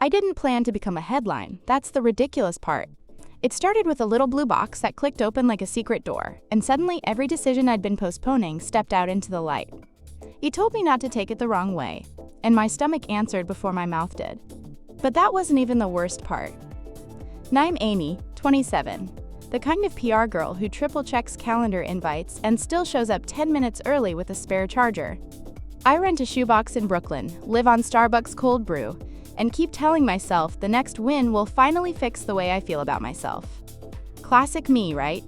I didn't plan to become a headline, that's the ridiculous part. It started with a little blue box that clicked open like a secret door, and suddenly every decision I'd been postponing stepped out into the light. He told me not to take it the wrong way, and my stomach answered before my mouth did. But that wasn't even the worst part. I'm Amy, 27, the kind of PR girl who triple-checks calendar invites and still shows up 10 minutes early with a spare charger. I rent a shoebox in Brooklyn, live on Starbucks cold brew, and keep telling myself the next win will finally fix the way I feel about myself. Classic me, right?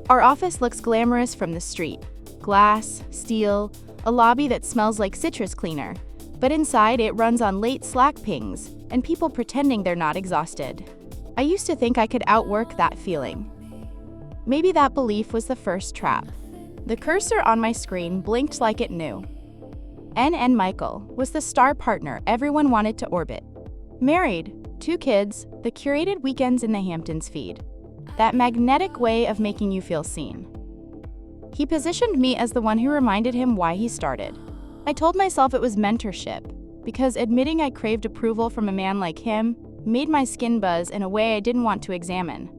Our office looks glamorous from the street. Glass, steel, a lobby that smells like citrus cleaner. But inside it runs on late Slack pings and people pretending they're not exhausted. I used to think I could outwork that feeling. Maybe that belief was the first trap. The cursor on my screen blinked like it knew. N. Michael was the star partner everyone wanted to orbit. Married, 2 kids, the curated weekends in the Hamptons feed. That magnetic way of making you feel seen. He positioned me as the one who reminded him why he started. I told myself it was mentorship, because admitting I craved approval from a man like him made my skin buzz in a way I didn't want to examine.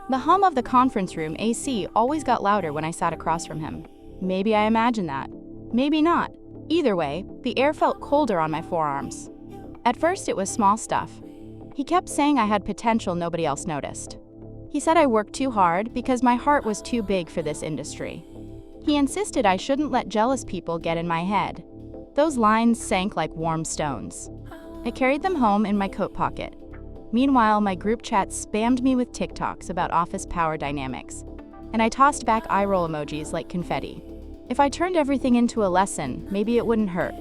The hum of the conference room AC always got louder when I sat across from him. Maybe I imagined that. Maybe not. Either way, the air felt colder on my forearms. At first it was small stuff. He kept saying I had potential nobody else noticed. He said I worked too hard because my heart was too big for this industry. He insisted I shouldn't let jealous people get in my head. Those lines sank like warm stones. I carried them home in my coat pocket. Meanwhile, my group chat spammed me with TikToks about office power dynamics, and I tossed back eye-roll emojis like confetti. If I turned everything into a lesson, maybe it wouldn't hurt.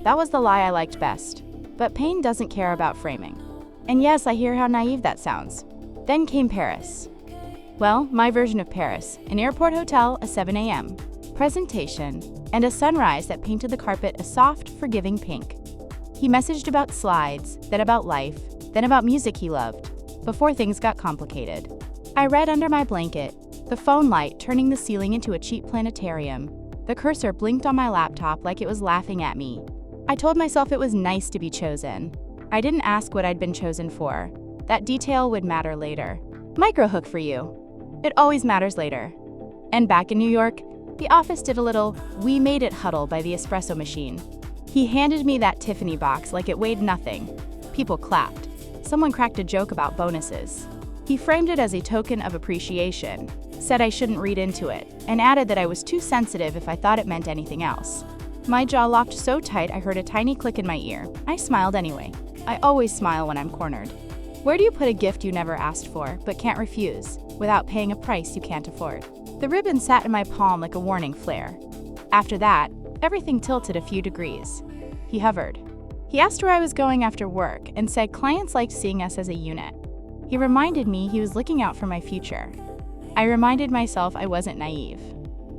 That was the lie I liked best. But pain doesn't care about framing. And yes, I hear how naive that sounds. Then came Paris. Well, my version of Paris, an airport hotel, a 7 a.m. presentation, and a sunrise that painted the carpet a soft, forgiving pink. He messaged about slides, then about life, then about music he loved, before things got complicated. I read under my blanket, the phone light turning the ceiling into a cheap planetarium. The cursor blinked on my laptop like it was laughing at me. I told myself it was nice to be chosen. I didn't ask what I'd been chosen for. That detail would matter later. Microhook for you. It always matters later. And back in New York, the office did a little "we made it" huddle by the espresso machine. He handed me that Tiffany box like it weighed nothing. People clapped. Someone cracked a joke about bonuses. He framed it as a token of appreciation, said I shouldn't read into it, and added that I was too sensitive if I thought it meant anything else. My jaw locked so tight I heard a tiny click in my ear. I smiled anyway. I always smile when I'm cornered. Where do you put a gift you never asked for but can't refuse, without paying a price you can't afford? The ribbon sat in my palm like a warning flare. After that, everything tilted a few degrees. He hovered. He asked where I was going after work and said clients liked seeing us as a unit. He reminded me he was looking out for my future. I reminded myself I wasn't naive.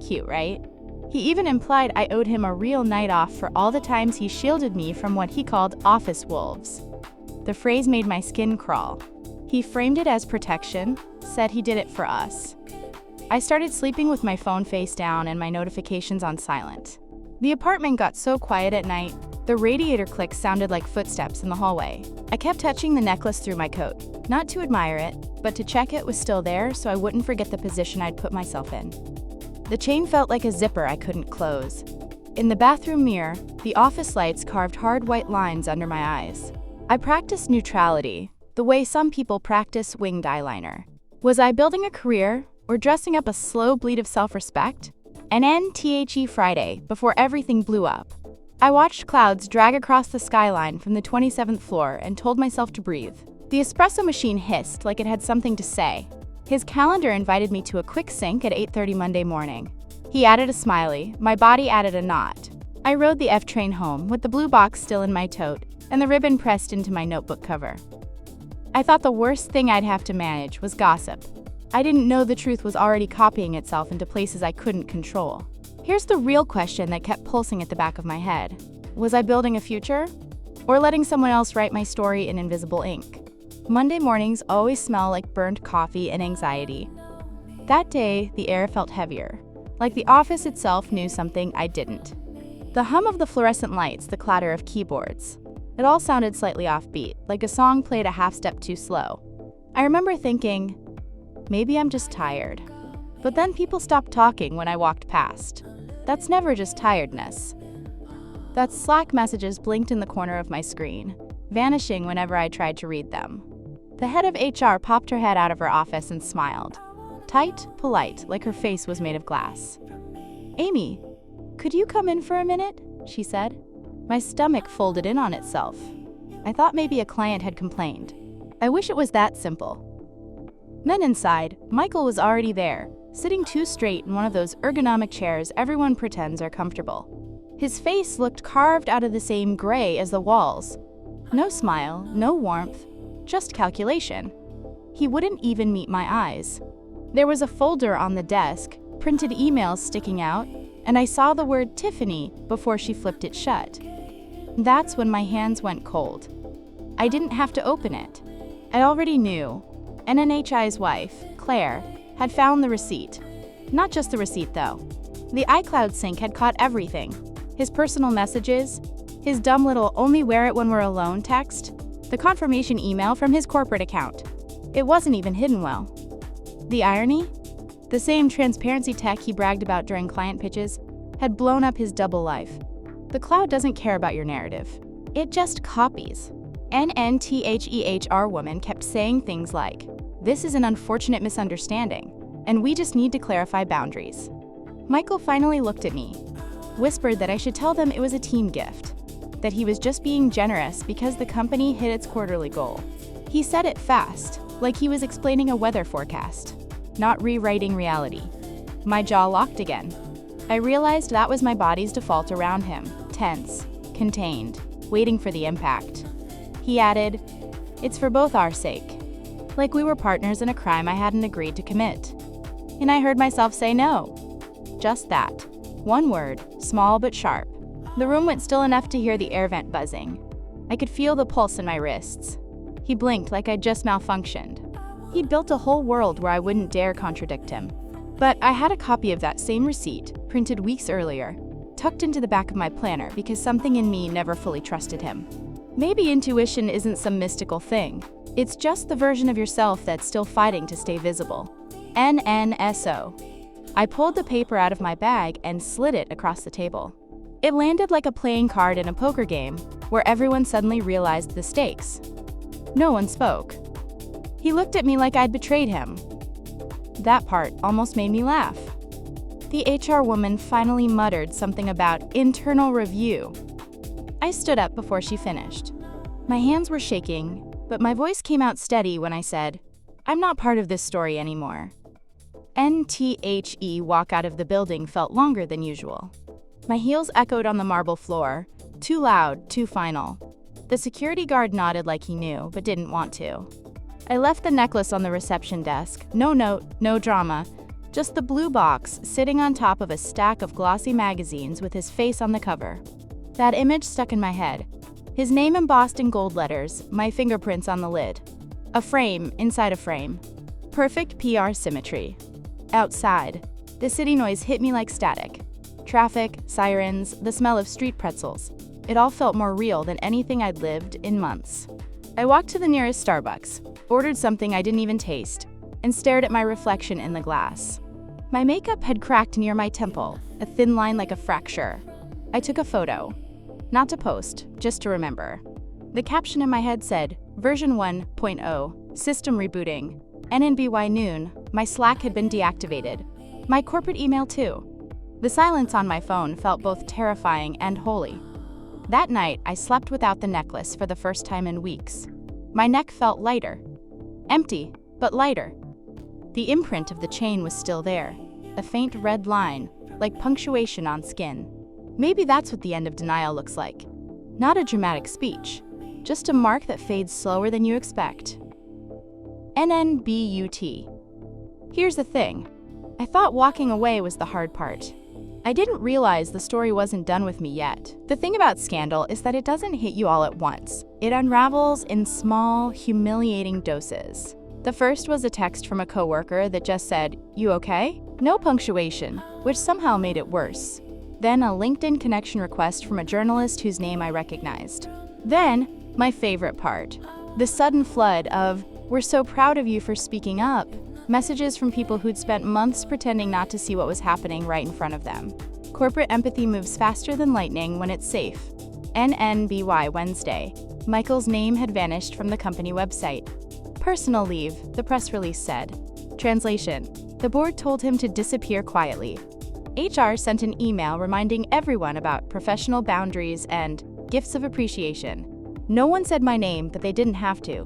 Cute, right? He even implied I owed him a real night off for all the times he shielded me from what he called office wolves. The phrase made my skin crawl. He framed it as protection, said he did it for us. I started sleeping with my phone face down and my notifications on silent. The apartment got so quiet at night, the radiator clicks sounded like footsteps in the hallway. I kept touching the necklace through my coat, not to admire it, but to check it was still there so I wouldn't forget the position I'd put myself in. The chain felt like a zipper I couldn't close. In the bathroom mirror, the office lights carved hard white lines under my eyes. I practiced neutrality, the way some people practice winged eyeliner. Was I building a career or dressing up a slow bleed of self-respect? An NTHE Friday, before everything blew up. I watched clouds drag across the skyline from the 27th floor and told myself to breathe. The espresso machine hissed like it had something to say. His calendar invited me to a quick sync at 8:30 Monday morning. He added a smiley, my body added a knot. I rode the F train home with the blue box still in my tote and the ribbon pressed into my notebook cover. I thought the worst thing I'd have to manage was gossip. I didn't know the truth was already copying itself into places I couldn't control. Here's the real question that kept pulsing at the back of my head. Was I building a future? Or letting someone else write my story in invisible ink? Monday mornings always smell like burnt coffee and anxiety. That day, the air felt heavier, like the office itself knew something I didn't. The hum of the fluorescent lights, the clatter of keyboards. It all sounded slightly offbeat, like a song played a half step too slow. I remember thinking, maybe I'm just tired. But then people stopped talking when I walked past. That's never just tiredness. That's Slack messages blinked in the corner of my screen, vanishing whenever I tried to read them. The head of HR popped her head out of her office and smiled. Tight, polite, like her face was made of glass. "Amy, could you come in for a minute?" she said. My stomach folded in on itself. I thought maybe a client had complained. I wish it was that simple. Then inside, Michael was already there, sitting too straight in one of those ergonomic chairs everyone pretends are comfortable. His face looked carved out of the same gray as the walls. No smile, no warmth, just calculation. He wouldn't even meet my eyes. There was a folder on the desk, printed emails sticking out, and I saw the word Tiffany before she flipped it shut. That's when my hands went cold. I didn't have to open it. I already knew. NNHI's wife, Claire, had found the receipt. Not just the receipt, though. The iCloud sync had caught everything. His personal messages, his dumb little "only wear it when we're alone" text, the confirmation email from his corporate account. It wasn't even hidden well. The irony? The same transparency tech he bragged about during client pitches had blown up his double life. The cloud doesn't care about your narrative. It just copies. NNTHEHR woman kept saying things like, "This is an unfortunate misunderstanding, and we just need to clarify boundaries." Michael finally looked at me, whispered that I should tell them it was a team gift, that he was just being generous because the company hit its quarterly goal. He said it fast, like he was explaining a weather forecast, not rewriting reality. My jaw locked again. I realized that was my body's default around him, tense, contained, waiting for the impact. He added, "It's for both our sake." Like we were partners in a crime I hadn't agreed to commit. And I heard myself say no. Just that. One word, small but sharp. The room went still enough to hear the air vent buzzing. I could feel the pulse in my wrists. He blinked like I'd just malfunctioned. He'd built a whole world where I wouldn't dare contradict him. But I had a copy of that same receipt, printed weeks earlier, tucked into the back of my planner because something in me never fully trusted him. Maybe intuition isn't some mystical thing. It's just the version of yourself that's still fighting to stay visible. NNSO. I pulled the paper out of my bag and slid it across the table. It landed like a playing card in a poker game, where everyone suddenly realized the stakes. No one spoke. He looked at me like I'd betrayed him. That part almost made me laugh. The HR woman finally muttered something about internal review. I stood up before she finished. My hands were shaking, but my voice came out steady when I said, "I'm not part of this story anymore." NTHE walk out of the building felt longer than usual. My heels echoed on the marble floor, too loud, too final. The security guard nodded like he knew, but didn't want to. I left the necklace on the reception desk, no note, no drama, just the blue box sitting on top of a stack of glossy magazines with his face on the cover. That image stuck in my head. His name embossed in gold letters, my fingerprints on the lid. A frame inside a frame. Perfect PR symmetry. Outside, the city noise hit me like static. Traffic, sirens, the smell of street pretzels. It all felt more real than anything I'd lived in months. I walked to the nearest Starbucks, ordered something I didn't even taste, and stared at my reflection in the glass. My makeup had cracked near my temple, a thin line like a fracture. I took a photo. Not to post, just to remember. The caption in my head said, version 1.0, system rebooting. NNBY noon, my Slack had been deactivated. My corporate email too. The silence on my phone felt both terrifying and holy. That night, I slept without the necklace for the first time in weeks. My neck felt lighter. Empty, but lighter. The imprint of the chain was still there, a faint red line, like punctuation on skin. Maybe that's what the end of denial looks like. Not a dramatic speech, just a mark that fades slower than you expect. NNBUT. Here's the thing. I thought walking away was the hard part. I didn't realize the story wasn't done with me yet. The thing about scandal is that it doesn't hit you all at once. It unravels in small, humiliating doses. The first was a text from a coworker that just said, "You okay?" No punctuation, which somehow made it worse. Then a LinkedIn connection request from a journalist whose name I recognized. Then, My favorite part. The sudden flood of, "We're so proud of you for speaking up," messages from people who'd spent months pretending not to see what was happening right in front of them. Corporate empathy moves faster than lightning when it's safe. NNBY Wednesday. Michael's name had vanished from the company website. Personal leave, the press release said. Translation: the board told him to disappear quietly. HR sent an email reminding everyone about professional boundaries and gifts of appreciation. No one said my name, but they didn't have to.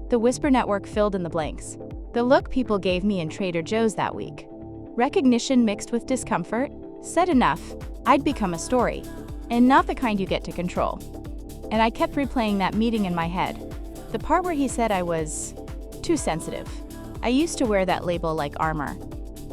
The whisper network filled in the blanks. The look people gave me in Trader Joe's that week. Recognition mixed with discomfort said enough, I'd become a story, and not the kind you get to control. And I kept replaying that meeting in my head. The part where he said I was too sensitive. I used to wear that label like armor,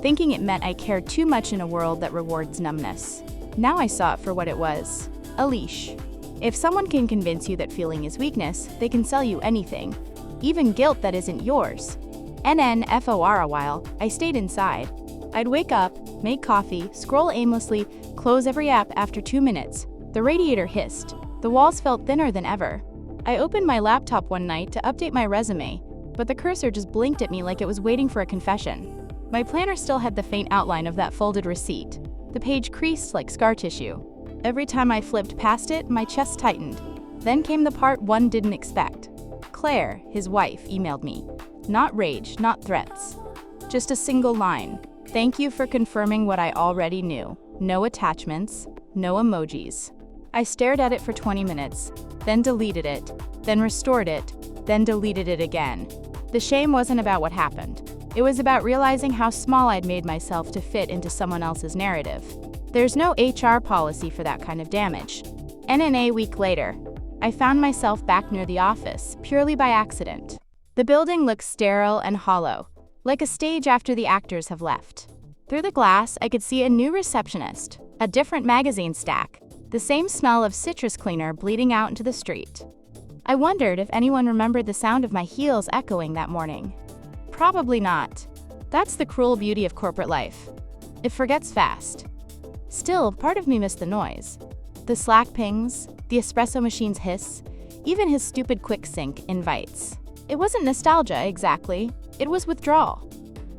thinking it meant I cared too much in a world that rewards numbness. Now I saw it for what it was, a leash. If someone can convince you that feeling is weakness, they can sell you anything, even guilt that isn't yours. For a while, I stayed inside. I'd wake up, make coffee, scroll aimlessly, close every app after 2 minutes. The radiator hissed. The walls felt thinner than ever. I opened my laptop one night to update my resume, but the cursor just blinked at me like it was waiting for a confession. My planner still had the faint outline of that folded receipt. The page creased like scar tissue. Every time I flipped past it, my chest tightened. Then came the part one didn't expect. Claire, his wife, emailed me. Not rage, not threats. Just a single line. Thank you for confirming what I already knew. No attachments, no emojis. I stared at it for 20 minutes, then deleted it, then restored it, then deleted it again. The shame wasn't about what happened. It was about realizing how small I'd made myself to fit into someone else's narrative. There's no HR policy for that kind of damage. A week later, I found myself back near the office, purely by accident. The building looks sterile and hollow, like a stage after the actors have left. Through the glass, I could see a new receptionist, a different magazine stack, the same smell of citrus cleaner bleeding out into the street. I wondered if anyone remembered the sound of my heels echoing that morning. Probably not. That's the cruel beauty of corporate life. It forgets fast. Still, part of me missed the noise. The Slack pings, the espresso machine's hiss, even his stupid quick sync invites. It wasn't nostalgia, exactly. It was withdrawal.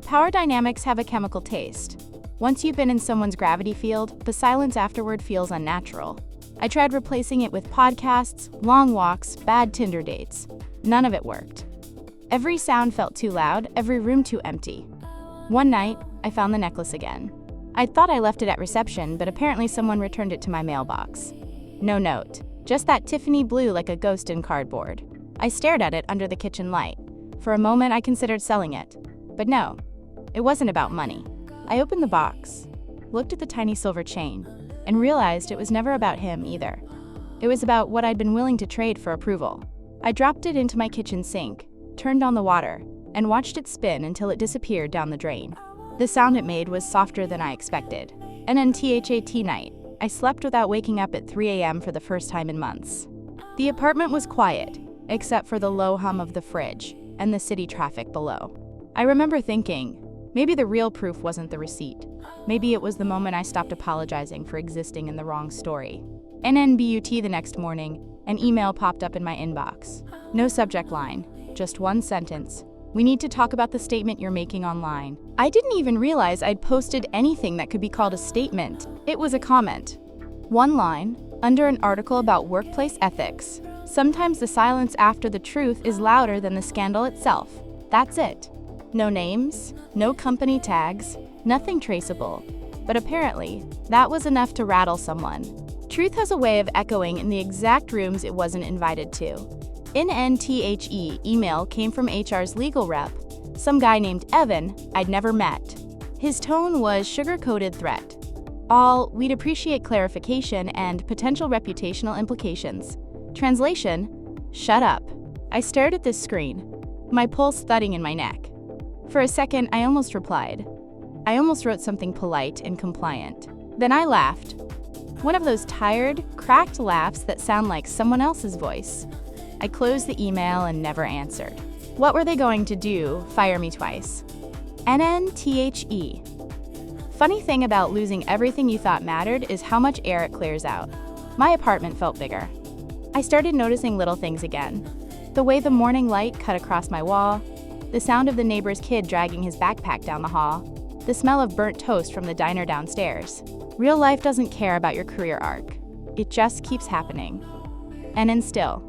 Power dynamics have a chemical taste. Once you've been in someone's gravity field, the silence afterward feels unnatural. I tried replacing it with podcasts, long walks, bad Tinder dates. None of it worked. Every sound felt too loud, every room too empty. One night, I found the necklace again. I thought I left it at reception, but apparently someone returned it to my mailbox. No note, just that Tiffany blue like a ghost in cardboard. I stared at it under the kitchen light. For a moment, I considered selling it. But no, it wasn't about money. I opened the box, looked at the tiny silver chain, and realized it was never about him either. It was about what I'd been willing to trade for approval. I dropped it into my kitchen sink, turned on the water, and watched it spin until it disappeared down the drain. The sound it made was softer than I expected. NNTHAT night. I slept without waking up at 3 a.m. for the first time in months. The apartment was quiet, except for the low hum of the fridge and the city traffic below. I remember thinking, maybe the real proof wasn't the receipt. Maybe it was the moment I stopped apologizing for existing in the wrong story. NNBUT the next morning, an email popped up in my inbox. No subject line, just one sentence. We need to talk about the statement you're making online. I didn't even realize I'd posted anything that could be called a statement. It was a comment. One line, under an article about workplace ethics. Sometimes the silence after the truth is louder than the scandal itself. That's it. No names, no company tags, nothing traceable. But apparently, that was enough to rattle someone. Truth has a way of echoing in the exact rooms it wasn't invited to. NNTHE email came from HR's legal rep, some guy named Evan I'd never met. His tone was sugar-coated threat. All, we'd appreciate clarification and potential reputational implications. Translation, shut up. I stared at this screen, my pulse thudding in my neck. For a second, I almost replied. I almost wrote something polite and compliant. Then I laughed. One of those tired, cracked laughs that sound like someone else's voice. I closed the email and never answered. What were they going to do? Fire me twice? NNTHE. Funny thing about losing everything you thought mattered is how much air it clears out. My apartment felt bigger. I started noticing little things again. The way the morning light cut across my wall, the sound of the neighbor's kid dragging his backpack down the hall, the smell of burnt toast from the diner downstairs. Real life doesn't care about your career arc. It just keeps happening. And then still,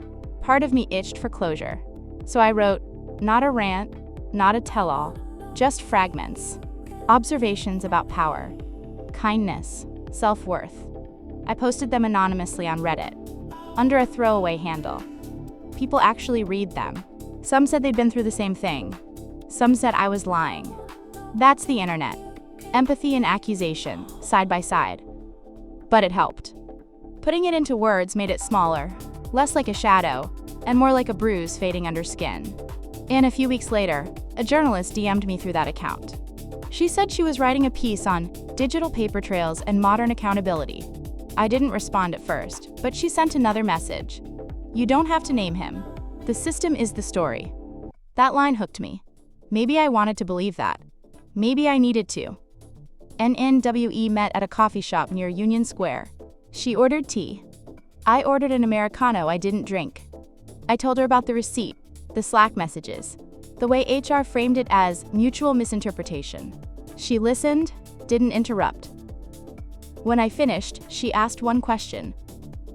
part of me itched for closure. So I wrote, not a rant, not a tell-all, just fragments. Observations about power, kindness, self-worth. I posted them anonymously on Reddit, under a throwaway handle. People actually read them. Some said they'd been through the same thing. Some said I was lying. That's the internet. Empathy and accusation, side by side. But it helped. Putting it into words made it smaller, less like a shadow, and more like a bruise fading under skin. And a few weeks later, a journalist DM'd me through that account. She said she was writing a piece on digital paper trails and modern accountability. I didn't respond at first, but she sent another message. You don't have to name him. The system is the story. That line hooked me. Maybe I wanted to believe that. Maybe I needed to. NNWE met at a coffee shop near Union Square. She ordered tea. I ordered an Americano I didn't drink. I told her about the receipt, the Slack messages, the way HR framed it as mutual misinterpretation. She listened, didn't interrupt. When I finished, she asked one question.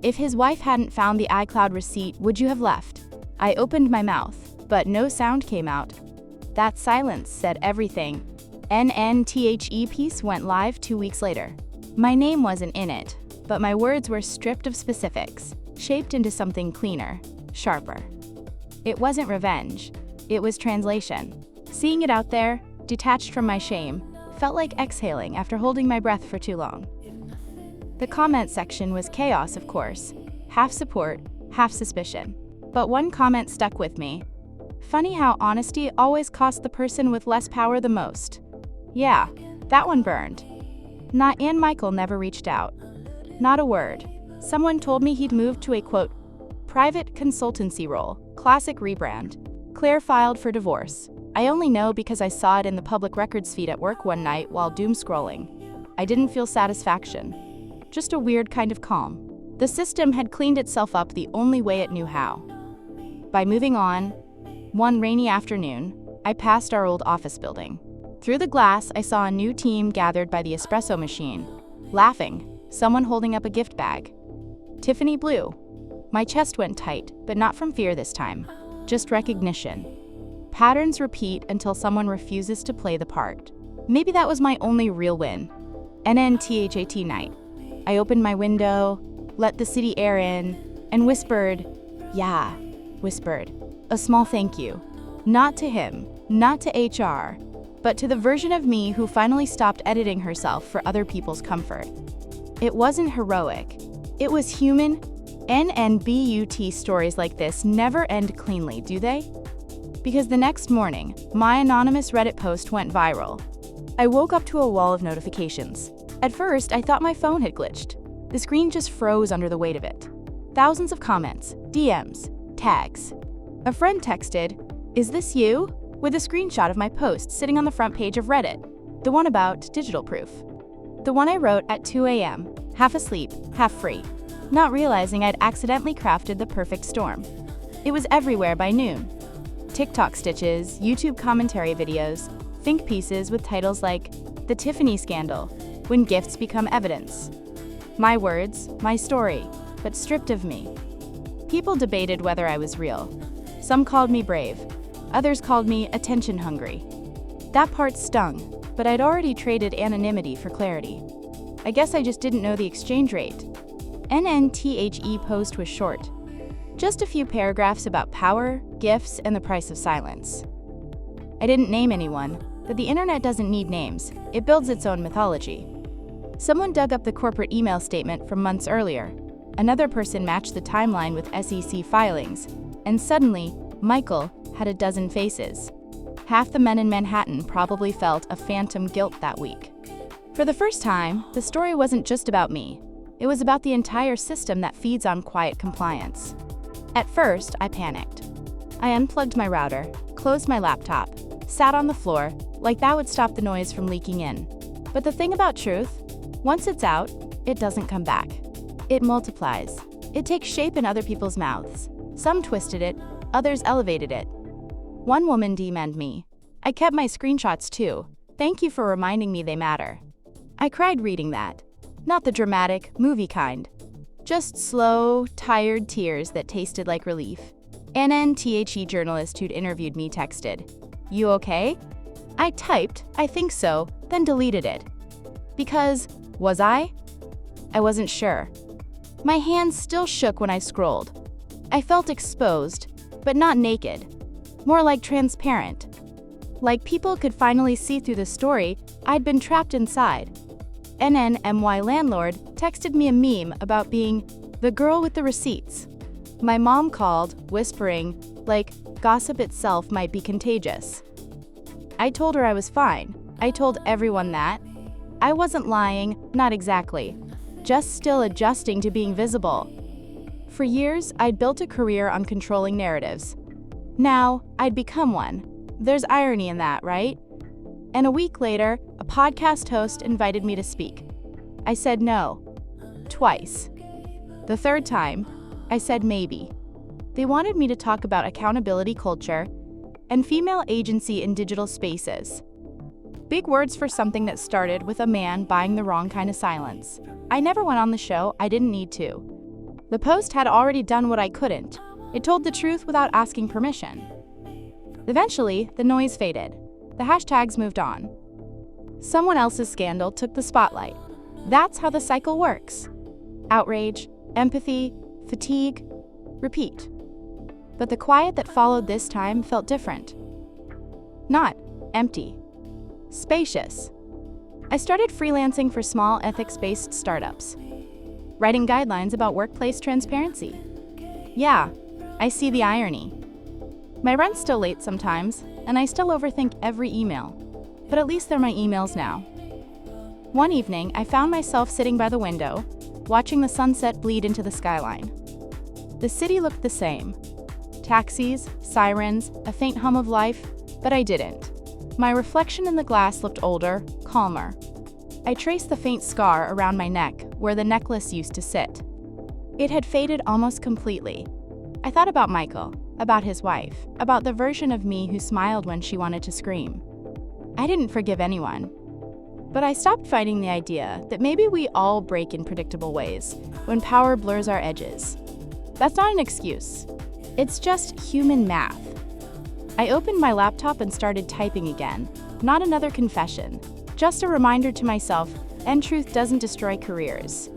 If his wife hadn't found the iCloud receipt, would you have left? I opened my mouth, but no sound came out. That silence said everything. NNTHE piece went live 2 weeks later. My name wasn't in it, but my words were stripped of specifics, shaped into something cleaner, sharper. It wasn't revenge, it was translation. Seeing it out there, detached from my shame, felt like exhaling after holding my breath for too long. The comment section was chaos, of course, half support, half suspicion. But one comment stuck with me. Funny how honesty always costs the person with less power the most. Yeah, that one burned. And Michael never reached out. Not a word. Someone told me he'd moved to a, quote, private consultancy role, classic rebrand. Claire filed for divorce. I only know because I saw it in the public records feed at work one night while doom scrolling. I didn't feel satisfaction. Just a weird kind of calm. The system had cleaned itself up the only way it knew how. By moving on, one rainy afternoon, I passed our old office building. Through the glass, I saw a new team gathered by the espresso machine, laughing, someone holding up a gift bag. Tiffany blue. My chest went tight, but not from fear this time, just recognition. Patterns repeat until someone refuses to play the part. Maybe that was my only real win. NNTHAT night. I opened my window, let the city air in, and whispered, a small thank you. Not to him, not to HR, but to the version of me who finally stopped editing herself for other people's comfort. It wasn't heroic. It was human. NNBUT stories like this never end cleanly, do they? Because the next morning, my anonymous Reddit post went viral. I woke up to a wall of notifications. At first, I thought my phone had glitched. The screen just froze under the weight of it. Thousands of comments, DMs, tags. A friend texted, "Is this you?" with a screenshot of my post sitting on the front page of Reddit, the one about digital proof. The one I wrote at 2 a.m., half asleep, half free, not realizing I'd accidentally crafted the perfect storm. It was everywhere by noon. TikTok stitches, YouTube commentary videos, think pieces with titles like "The Tiffany Scandal," "When Gifts Become Evidence." My words, my story, but stripped of me. People debated whether I was real. Some called me brave. Others called me attention hungry. That part stung, but I'd already traded anonymity for clarity. I guess I just didn't know the exchange rate. NNTHE post was short. Just a few paragraphs about power, gifts, and the price of silence. I didn't name anyone, but the internet doesn't need names. It builds its own mythology. Someone dug up the corporate email statement from months earlier. Another person matched the timeline with SEC filings, and suddenly, Michael had a dozen faces. Half the men in Manhattan probably felt a phantom guilt that week. For the first time, the story wasn't just about me. It was about the entire system that feeds on quiet compliance. At first, I panicked. I unplugged my router, closed my laptop, sat on the floor, like that would stop the noise from leaking in. But the thing about truth, once it's out, it doesn't come back. It multiplies. It takes shape in other people's mouths. Some twisted it, others elevated it. One woman DM'd me. I kept my screenshots too. Thank you for reminding me they matter. I cried reading that. Not the dramatic, movie kind. Just slow, tired tears that tasted like relief. An NTHE journalist who'd interviewed me texted, "You okay?" I typed, "I think so," then deleted it. Because, was I? I wasn't sure. My hands still shook when I scrolled. I felt exposed, but not naked. More like transparent. Like people could finally see through the story I'd been trapped inside. NNMY landlord texted me a meme about being the girl with the receipts. My mom called, whispering, like gossip itself might be contagious. I told her I was fine. I told everyone that. I wasn't lying, not exactly. Just still adjusting to being visible. For years, I'd built a career on controlling narratives. Now, I'd become one. There's irony in that, right? And a week later, a podcast host invited me to speak. I said no. Twice. The third time, I said maybe. They wanted me to talk about accountability culture and female agency in digital spaces. Big words for something that started with a man buying the wrong kind of silence. I never went on the show, I didn't need to. The post had already done what I couldn't. It told the truth without asking permission. Eventually, the noise faded. The hashtags moved on. Someone else's scandal took the spotlight. That's how the cycle works. Outrage, empathy, fatigue, repeat. But the quiet that followed this time felt different. Not empty. Spacious. I started freelancing for small ethics-based startups, writing guidelines about workplace transparency. Yeah, I see the irony. My rent's still late sometimes, and I still overthink every email. But at least they're my emails now. One evening, I found myself sitting by the window, watching the sunset bleed into the skyline. The city looked the same. Taxis, sirens, a faint hum of life, but I didn't. My reflection in the glass looked older, calmer. I traced the faint scar around my neck where the necklace used to sit. It had faded almost completely. I thought about Michael, about his wife, about the version of me who smiled when she wanted to scream. I didn't forgive anyone. But I stopped fighting the idea that maybe we all break in predictable ways when power blurs our edges. That's not an excuse. It's just human math. I opened my laptop and started typing again. Not another confession, just a reminder to myself, and truth doesn't destroy careers.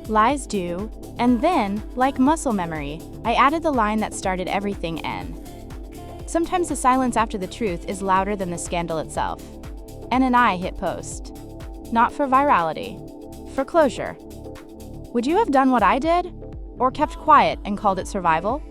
Lies do, and then, like muscle memory, I added the line that started everything N. Sometimes the silence after the truth is louder than the scandal itself. N and I hit post. Not for virality, for closure. Would you have done what I did? Or kept quiet and called it survival?